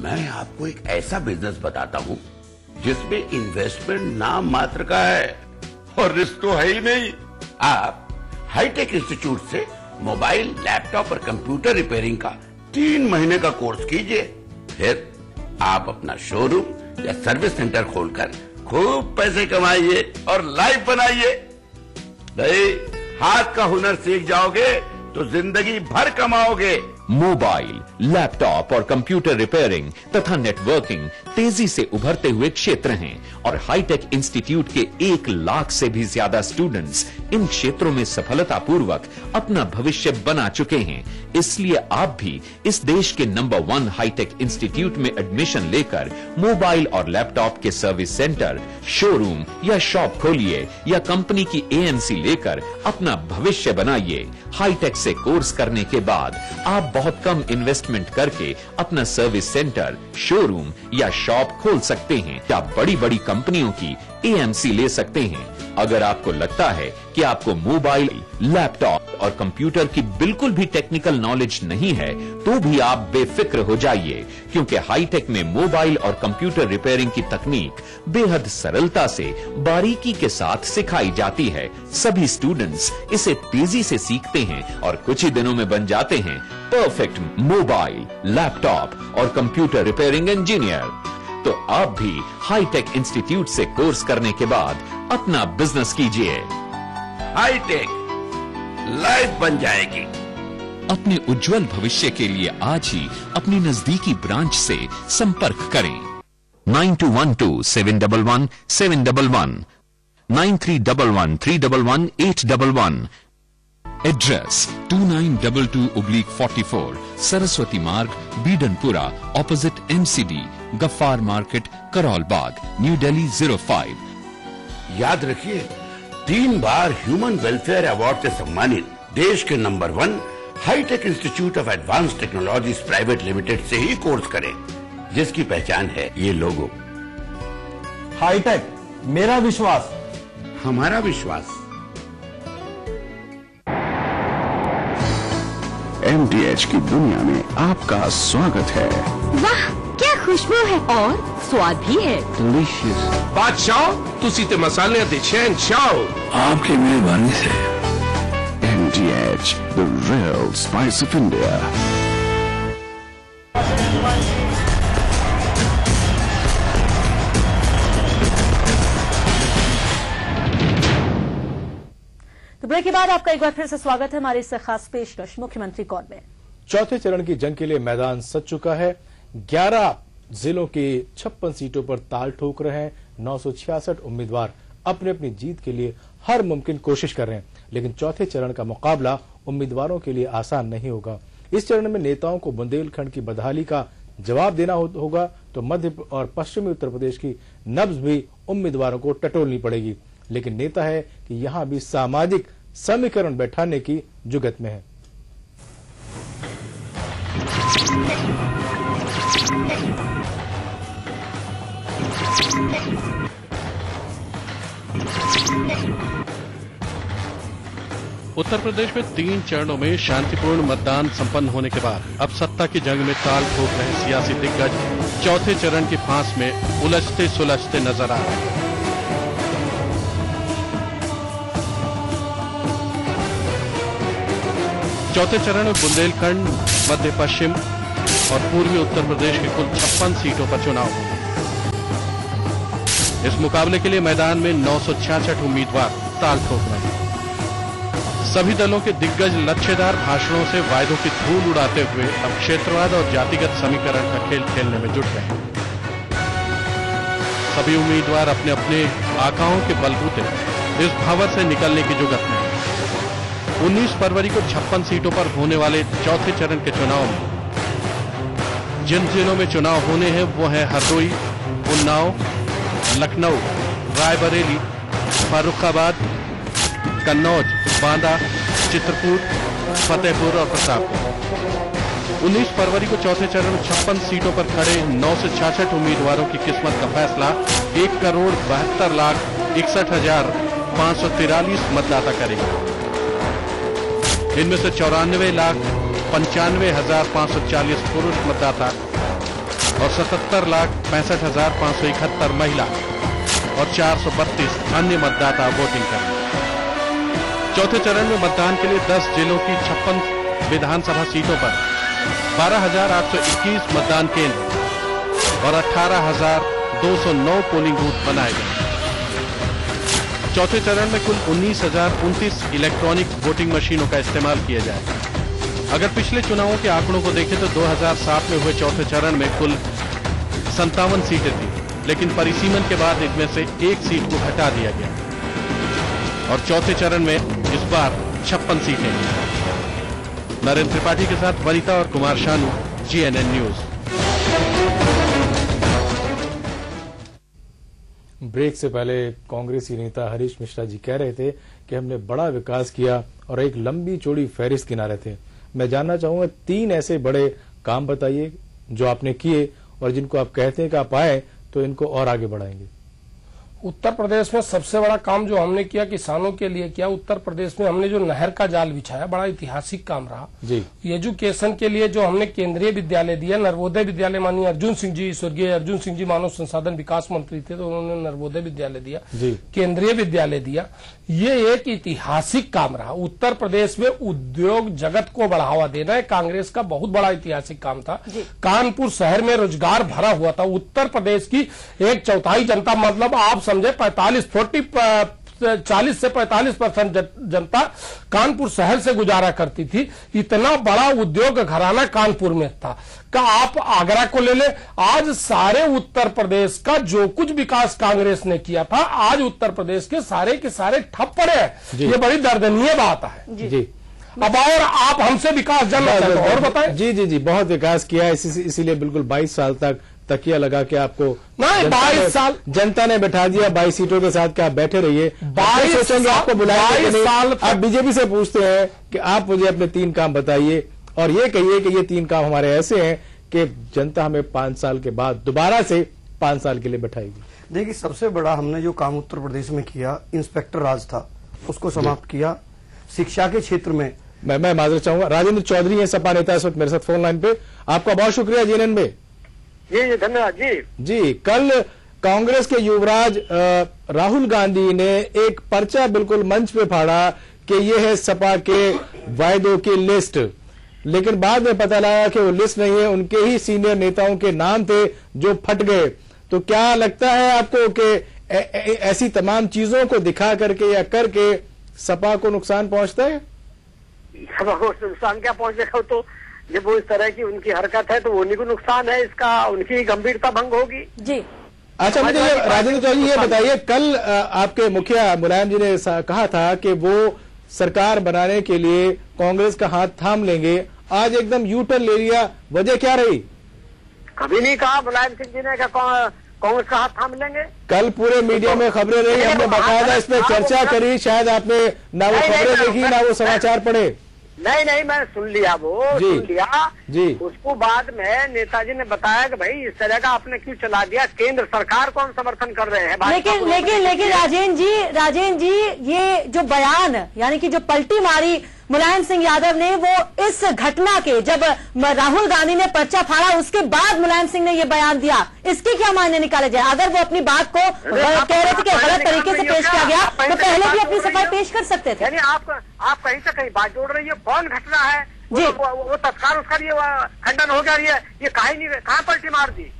मैं आपको एक ऐसा बिजनेस बताता हूँ जिसमें इन्वेस्टमेंट नाम मात्र का है और रिस्क तो है ही नहीं। आप हाईटेक इंस्टीट्यूट से मोबाइल, लैपटॉप और कंप्यूटर रिपेयरिंग का 3 महीने का कोर्स कीजिए, फिर आप अपना शोरूम या सर्विस सेंटर खोलकर खूब पैसे कमाइए और लाइफ बनाइए। भाई, हाथ का हुनर सीख जाओगे तो जिंदगी भर कमाओगे। मोबाइल, लैपटॉप और कंप्यूटर रिपेयरिंग तथा नेटवर्किंग तेजी से उभरते हुए क्षेत्र हैं और हाईटेक इंस्टीट्यूट के 1 लाख से भी ज्यादा स्टूडेंट्स इन क्षेत्रों में सफलतापूर्वक अपना भविष्य बना चुके हैं। इसलिए आप भी इस देश के नंबर 1 हाईटेक इंस्टीट्यूट में एडमिशन लेकर मोबाइल और लैपटॉप के सर्विस सेंटर, शोरूम या शॉप खोलिए या कंपनी की एएमसी लेकर अपना भविष्य बनाइए। हाईटेक से कोर्स करने के बाद आप बहुत कम इन्वेस्टमेंट करके अपना सर्विस सेंटर, शोरूम या शॉप खोल सकते हैं या बड़ी बड़ी कंपनियों की एएमसी ले सकते हैं। अगर आपको लगता है कि आपको मोबाइल, लैपटॉप और कंप्यूटर की बिल्कुल भी टेक्निकल नॉलेज नहीं है, तो भी आप बेफिक्र हो जाइए, क्योंकि हाईटेक में मोबाइल और कंप्यूटर रिपेयरिंग की तकनीक बेहद सरलता से बारीकी के साथ सिखाई जाती है। सभी स्टूडेंट्स इसे तेजी से सीखते हैं और कुछ ही दिनों में बन जाते हैं परफेक्ट मोबाइल, लैपटॉप और कंप्यूटर रिपेयरिंग इंजीनियर। तो आप भी हाईटेक इंस्टीट्यूट से कोर्स करने के बाद अपना बिजनेस कीजिए। हाईटेक, लाइफ बन जाएगी। अपने उज्जवल भविष्य के लिए आज ही अपनी नजदीकी ब्रांच से संपर्क करें। 9212-711-711, 9311-311-811। एड्रेस 2922/44 सरस्वती मार्ग, बीडनपुरा, ऑपोजिट MCD, गफ्फार मार्केट, करौल बाग, न्यू दिल्ली 05। याद रखिए, 3 बार ह्यूमन वेलफेयर अवार्ड से सम्मानित देश के number 1 hitech institute of advance technologies private limited से ही कोर्स करें, जिसकी पहचान है ये लोगो। हाईटेक, मेरा विश्वास, हमारा विश्वास। MTH की दुनिया में आपका स्वागत है। वाह, क्या खुशबू है और स्वाद भी है। डिलीशियस। बादशाह, तुसी ते मसाले ते चैन चाओ। आपकी मेहरबानी से। MTH, the real spice of India. तो ब्रेक के बाद आपका एक बार फिर से स्वागत है हमारी इस खास पेशकश मुख्यमंत्री कौन में। चौथे चरण की जंग के लिए मैदान सज चुका है। 11 जिलों की 56 सीटों पर ताल ठोक रहे हैं। 966 उम्मीदवार अपनी अपनी जीत के लिए हर मुमकिन कोशिश कर रहे हैं, लेकिन चौथे चरण का मुकाबला उम्मीदवारों के लिए आसान नहीं होगा। इस चरण में नेताओं को बुंदेलखंड की बदहाली का जवाब देना होगा, तो मध्य और पश्चिमी उत्तर प्रदेश की नब्ज भी उम्मीदवारों को टटोलनी पड़ेगी। लेकिन नेता है कि यहां भी सामाजिक समीकरण बैठाने की जुगत में है। उत्तर प्रदेश में 3 चरणों में शांतिपूर्ण मतदान संपन्न होने के बाद अब सत्ता की जंग में ताल ठोक रहे सियासी दिग्गज चौथे चरण की फांस में उलझते सुलझते नजर आ रहे हैं। चौथे चरण में बुंदेलखंड, मध्य पश्चिम और पूर्वी उत्तर प्रदेश की कुल 56 सीटों पर चुनाव होंगे। इस मुकाबले के लिए मैदान में 966 उम्मीदवार ताल ठोक रहे हैं। सभी दलों के दिग्गज लक्ष्यदार भाषणों से वायदों की धूल उड़ाते हुए अब क्षेत्रवाद और जातिगत समीकरण का खेल खेलने में जुट गए हैं। सभी उम्मीदवार अपने अपने आकाओं के बलबूते इस भंवर से निकलने की जुगत में हैं। 19 फरवरी को 56 सीटों पर होने वाले चौथे चरण के चुनाव में जिन जिलों में चुनाव होने हैं वो है हरदोई, उन्नाव, लखनऊ, रायबरेली, फर्रुखाबाद, कन्नौज, बांदा, चित्रकूट, फतेहपुर और प्रतापगढ़। 19 फरवरी को चौथे चरण में 56 सीटों पर खड़े 966 उम्मीदवारों की किस्मत का फैसला 1,72,61,543 मतदाता करेंगे। इनमें से 94,95,540 पुरुष मतदाता और 77,65,571 महिला और 432 अन्य मतदाता वोटिंग करेंगे। चौथे चरण में मतदान के लिए 10 जिलों की 56 विधानसभा सीटों पर 12,821 मतदान केंद्र और 18,209 पोलिंग बूथ बनाए गए। चौथे चरण में कुल 19,029 इलेक्ट्रॉनिक वोटिंग मशीनों का इस्तेमाल किया जाएगा। अगर पिछले चुनावों के आंकड़ों को देखें तो 2007 में हुए चौथे चरण में कुल 57 सीटें थी, लेकिन परिसीमन के बाद इनमें से एक सीट को हटा दिया गया और चौथे चरण में इस बार 56 सीटें हैं। नरेंद्र त्रिपाठी के साथ वनिता और Kumar Shanu, GNN news. Break से पहले कांग्रेसी नेता हरीश मिश्रा जी कह रहे थे कि हमने बड़ा विकास किया और एक लंबी चौड़ी फहरिस्त किनारे थे। मैं जानना चाहूंगा 3 ऐसे बड़े काम बताइए जो आपने किए और जिनको आप कहते हैं कि आप आए तो इनको और आगे बढ़ाएंगे। उत्तर प्रदेश में सबसे बड़ा काम जो हमने किया किसानों के लिए किया। उत्तर प्रदेश में हमने जो नहर का जाल बिछाया, बड़ा ऐतिहासिक काम रहा जी। एजुकेशन के लिए जो हमने केंद्रीय विद्यालय दिया, नर्वोदय विद्यालय, माननीय अर्जुन सिंह जी, स्वर्गीय अर्जुन सिंह जी मानव संसाधन विकास मंत्री थे तो उन्होंने नर्वोदय विद्यालय दिया, केंद्रीय विद्यालय दिया। ये एक ऐतिहासिक काम रहा। उत्तर प्रदेश में उद्योग जगत को बढ़ावा देना कांग्रेस का बहुत बड़ा ऐतिहासिक काम था। कानपुर शहर में रोजगार भरा हुआ था। उत्तर प्रदेश की 1/4 जनता, मतलब आप समझे 40 से 45% जनता कानपुर शहर से गुजारा करती थी। इतना बड़ा उद्योग घराना कानपुर में था। का आप आगरा को ले ले, आज सारे उत्तर प्रदेश का जो कुछ विकास कांग्रेस ने किया था, आज उत्तर प्रदेश के सारे ठप पड़े हैं। ये बड़ी दर्दनीय बात है जी। अब और आप हमसे विकास जानना और बताएं। जी, बहुत विकास किया, इसीलिए बिल्कुल 22 साल तक तकिया लगा के आपको नहीं 22 साल जनता ने बैठा दिया 22 सीटों के साथ। क्या आप बैठे रहिए, 22 सोचेंगे आपको बुलाया। 22 साल आप बीजेपी से पूछते हैं कि आप मुझे अपने 3 काम बताइए और ये कहिए कि ये 3 काम हमारे ऐसे हैं कि जनता हमें 5 साल के बाद दोबारा से 5 साल के लिए बैठाएगी। देखिए, सबसे बड़ा हमने जो काम उत्तर प्रदेश में किया, इंस्पेक्टर राज था, उसको समाप्त किया। शिक्षा के क्षेत्र में मैं माजरत चाहूंगा, राजेंद्र चौधरी है सपा नेता इस वक्त मेरे साथ फोन लाइन पे। आपका बहुत शुक्रिया जीएनएन में। जी धन्यवाद जी। कल कांग्रेस के युवराज राहुल गांधी ने एक पर्चा बिल्कुल मंच पे फाड़ा कि ये है सपा के वायदों की लिस्ट, लेकिन बाद में पता लगा कि वो लिस्ट नहीं है, उनके ही सीनियर नेताओं के नाम थे जो फट गए। तो क्या लगता है आपको कि ऐसी तमाम चीजों को दिखा करके या करके सपा को नुकसान पहुंचता है? सपा को नुकसान क्या पहुंचेगा? तो जब वो इस तरह की उनकी हरकत है तो उन्हीं को नुकसान है, इसका उनकी गंभीरता भंग होगी जी। अच्छा, मुझे राजेंद्र चौधरी ये बताइए, कल आपके मुखिया मुलायम जी ने कहा था कि वो सरकार बनाने के लिए कांग्रेस का हाथ थाम लेंगे, आज एकदम यू टर्न ले लिया, वजह क्या रही? कभी नहीं कहा मुलायम सिंह जी ने कांग्रेस का हाथ थाम लेंगे। कल पूरे मीडिया में खबरें रही, हमने बाकायदा इस पर चर्चा करी, शायद आपने ना वो खबरें देखी ना वो समाचार पढ़े। नहीं, मैंने सुन लिया, सुन लिया जी। उसको बाद में नेताजी ने बताया कि भाई इस तरह का आपने क्यों चला दिया, केंद्र सरकार को हम समर्थन कर रहे हैं। लेकिन राजेंद्र जी ये जो बयान यानी कि जो पलटी मारी मुलायम सिंह यादव ने, वो इस घटना के जब राहुल गांधी ने पर्चा फाड़ा उसके बाद मुलायम सिंह ने ये बयान दिया, इसके क्या मायने निकाले जाए? अगर वो अपनी बात को कह रहे थे कि गलत तरीके से पेश किया गया तो पहले भी अपनी सफाई पेश कर सकते थे। यानी आप कहीं से कहीं बात जोड़ रही है, कौन घटना है वो तत्काल उसका ये खंडन हो गया, ये कहाँ पलटी मार दी,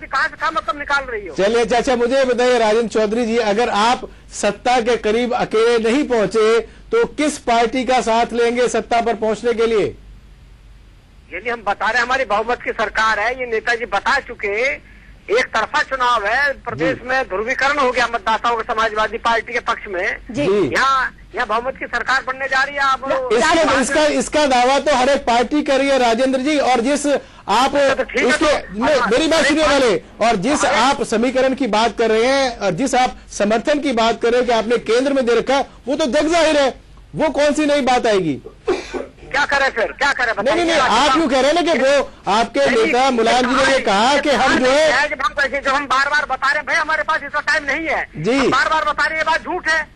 कहाँ से मतलब निकाल रही हो? चलिए चाचा, मुझे बताइए राजेंद्र चौधरी जी, अगर आप सत्ता के करीब अकेले नहीं पहुंचे तो किस पार्टी का साथ लेंगे सत्ता पर पहुंचने के लिए? यदि हम बता रहे हमारी बहुमत की सरकार है, ये नेताजी बता चुके, एक तरफा चुनाव है, प्रदेश में ध्रुवीकरण हो गया मतदाताओं के समाजवादी पार्टी के पक्ष में। यहाँ बहुमत की सरकार बनने जा रही है। अब इसका दावा तो हर एक पार्टी कर रही है राजेंद्र जी, और जिस आप मेरी बात सुनिए वाले, और जिस आप समीकरण की बात कर रहे हैं और जिस आप समर्थन की बात कर रहे हैं कि आपने केंद्र में दे रखा, वो तो जग जाहिर है, वो कौन सी नई बात आएगी? क्या करे फिर, क्या करे? नहीं, आप क्यों कह रहे हैं कि वो आपके नेता मुलायम जी ने ये कहा कि हम जो है जब हम बार बार बता रहे हैं भाई हमारे पास इसका टाइम नहीं है जी, बार बार बता रहे हैं, ये बात झूठ है।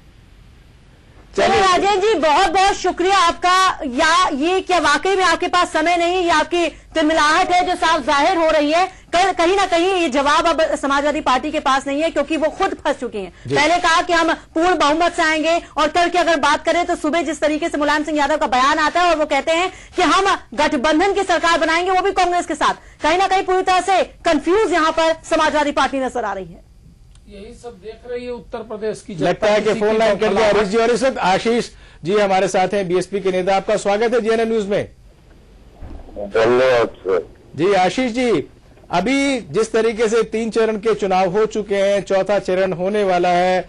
चलिए राजेंद्र जी, बहुत बहुत शुक्रिया आपका। या ये क्या वाकई में आपके पास समय नहीं, या आपकी तिलमिलाहट है जो साफ जाहिर हो रही है? कहीं ना कहीं ये जवाब अब समाजवादी पार्टी के पास नहीं है, क्योंकि वो खुद फंस चुकी हैं। पहले कहा कि हम पूर्ण बहुमत से आएंगे, और कल की अगर बात करें तो सुबह जिस तरीके से मुलायम सिंह यादव का बयान आता है और वो कहते हैं कि हम गठबंधन की सरकार बनाएंगे, वो भी कांग्रेस के साथ, कहीं ना कहीं पूरी तरह से कंफ्यूज यहां पर समाजवादी पार्टी नजर आ रही है। यही सब देख रही है उत्तर प्रदेश की। लगता है कि फोन लाइन कर दिया हरीश जी, और इस वक्त आशीष जी हमारे साथ हैं, बीएसपी के नेता। आपका स्वागत है जीएनएन न्यूज में। धन्यवाद सर। जी आशीष जी, अभी जिस तरीके से 3 चरण के चुनाव हो चुके हैं, चौथा चरण होने वाला है,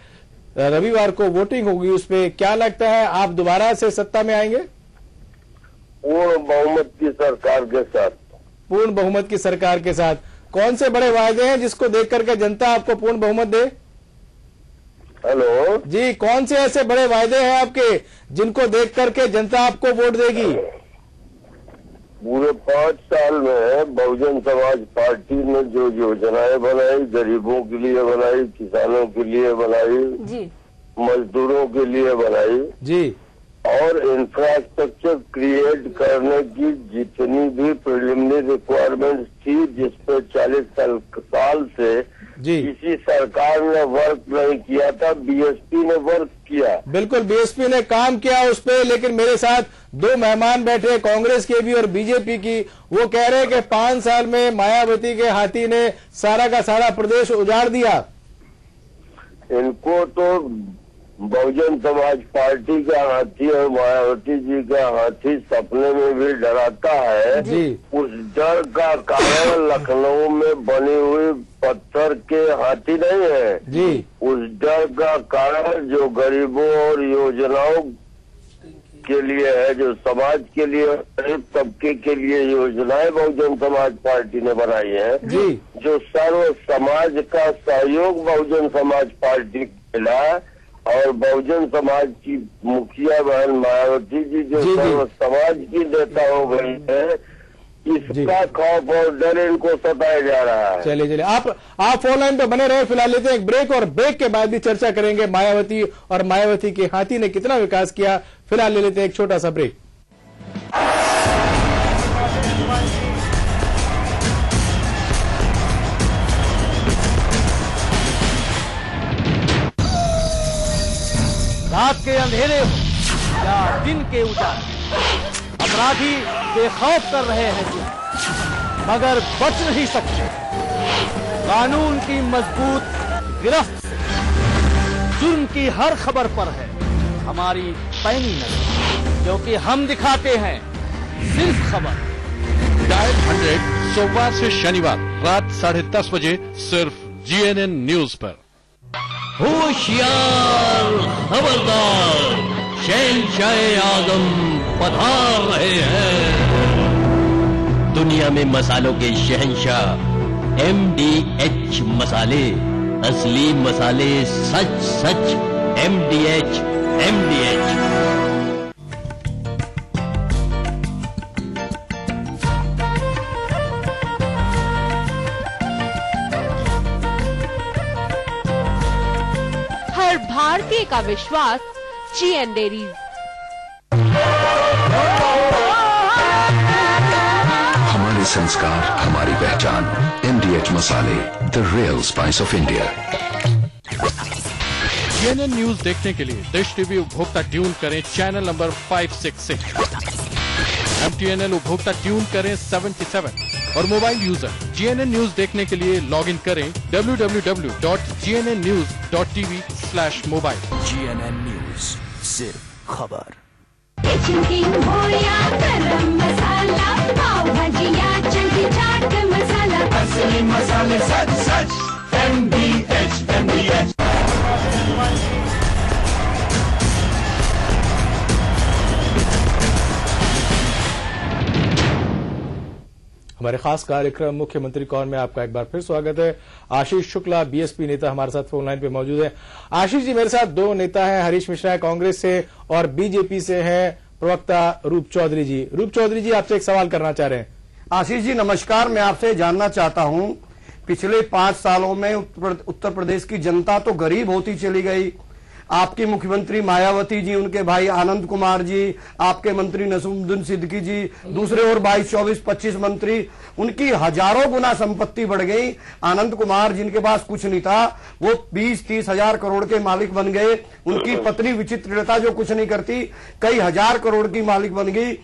रविवार को वोटिंग होगी, उस पर क्या लगता है आप दोबारा से सत्ता में आएंगे? पूर्ण बहुमत की सरकार के साथ। पूर्ण बहुमत की सरकार के साथ कौन से बड़े वायदे हैं जिसको देख करके जनता आपको पूर्ण बहुमत दे? हेलो जी, कौन से ऐसे बड़े वायदे हैं आपके जिनको देख करके जनता आपको वोट देगी? पूरे 5 साल में बहुजन समाज पार्टी ने जो योजनाएं बनाई, गरीबों के लिए बनाई, किसानों के लिए बनाई जी, मजदूरों के लिए बनाई जी, और इंफ्रास्ट्रक्चर क्रिएट करने की जितनी भी प्रिलिमिनरी रिक्वायरमेंट्स थी, जिस पे 40 साल से किसी सरकार ने वर्क नहीं किया था, बीएसपी ने वर्क किया। बिल्कुल, बीएसपी ने काम किया उस पे। लेकिन मेरे साथ 2 मेहमान बैठे, कांग्रेस के भी और बीजेपी की, वो कह रहे हैं कि 5 साल में मायावती के हाथी ने सारा का सारा प्रदेश उजाड़ दिया। इनको तो बहुजन समाज पार्टी का हाथी और मायावती जी का हाथी सपने में भी डराता है। उस डर का कारण लखनऊ में बनी हुई पत्थर के हाथी नहीं है जी। उस डर का कारण जो गरीबों और योजनाओं के लिए है, जो समाज के लिए, गरीब तबके के लिए योजनाएं बहुजन समाज पार्टी ने बनाई है, जो सर्व समाज का सहयोग बहुजन समाज पार्टी को मिला है, और बहुजन समाज की मुखिया बहन मायावती जी जो सर्व समाज की नेता हो गई है, इसका खौफ और डर इनको सताया जा रहा है। चलिए आप फोन लाइन पे बने रहे। फिलहाल लेते हैं एक ब्रेक, और ब्रेक के बाद भी चर्चा करेंगे मायावती और मायावती के हाथी ने कितना विकास किया। फिलहाल ले लेते हैं एक छोटा सा ब्रेक। रात के अंधेरे हो या दिन के उजाले, अपराधी बेखौफ कर रहे हैं जी, मगर बच नहीं सकते कानून की मजबूत गिरफ्त से। जुर्म की हर खबर पर है हमारी पैनी नजर, क्योंकि हम दिखाते हैं सिर्फ खबर। डायल 100 सोमवार से शनिवार रात 10:30 बजे सिर्फ जीएनएन न्यूज पर। होशियार खबरदार, शहंशाह आजम पधार रहे हैं। दुनिया में मसालों के शहंशाह MDH मसाले, असली मसाले, सच सच MDH। हर भारतीय का विश्वास GN डेयरीज। हमारे संस्कार, हमारी पहचान। MDH मसाले, the real spice of India. GNN news देखने के लिए डिश टीवी उपभोक्ता ट्यून करें चैनल नंबर 566, MTNL उपभोक्ता ट्यून करें 77, और मोबाइल यूजर जीएनएन न्यूज देखने के लिए लॉग इन करें www.gnnnews.tv/mobile। GNN न्यूज, सिर्फ खबर। किचन किंग भोरिया गरम मसाला, पाव भजिया चंकी चाट मसाला, असली मसाले सच सच MDH। हमारे खास कार्यक्रम मुख्यमंत्री कौन में आपका एक बार फिर स्वागत है। आशीष शुक्ला बीएसपी नेता हमारे साथ फोन लाइन पे मौजूद है। आशीष जी, मेरे साथ 2 नेता हैं, हरीश मिश्रा है कांग्रेस से और बीजेपी से हैं प्रवक्ता रूप चौधरी जी। रूप चौधरी जी, आपसे एक सवाल करना चाह रहे हैं। आशीष जी नमस्कार, मैं आपसे जानना चाहता हूं, पिछले 5 सालों में उत्तर प्रदेश की जनता तो गरीब होती चली गई, आपकी मुख्यमंत्री मायावती जी, उनके भाई आनंद कुमार जी, आपके मंत्री नसीमुद्दीन सिद्दीकी जी, दूसरे और 22, 24, 25 मंत्री, उनकी हजारों गुना संपत्ति बढ़ गई। आनंद कुमार जिनके पास कुछ नहीं था वो 20-30 हजार करोड़ के मालिक बन गए। उनकी पत्नी विचित्र लता जो कुछ नहीं करती कई हजार करोड़ की मालिक बन गई।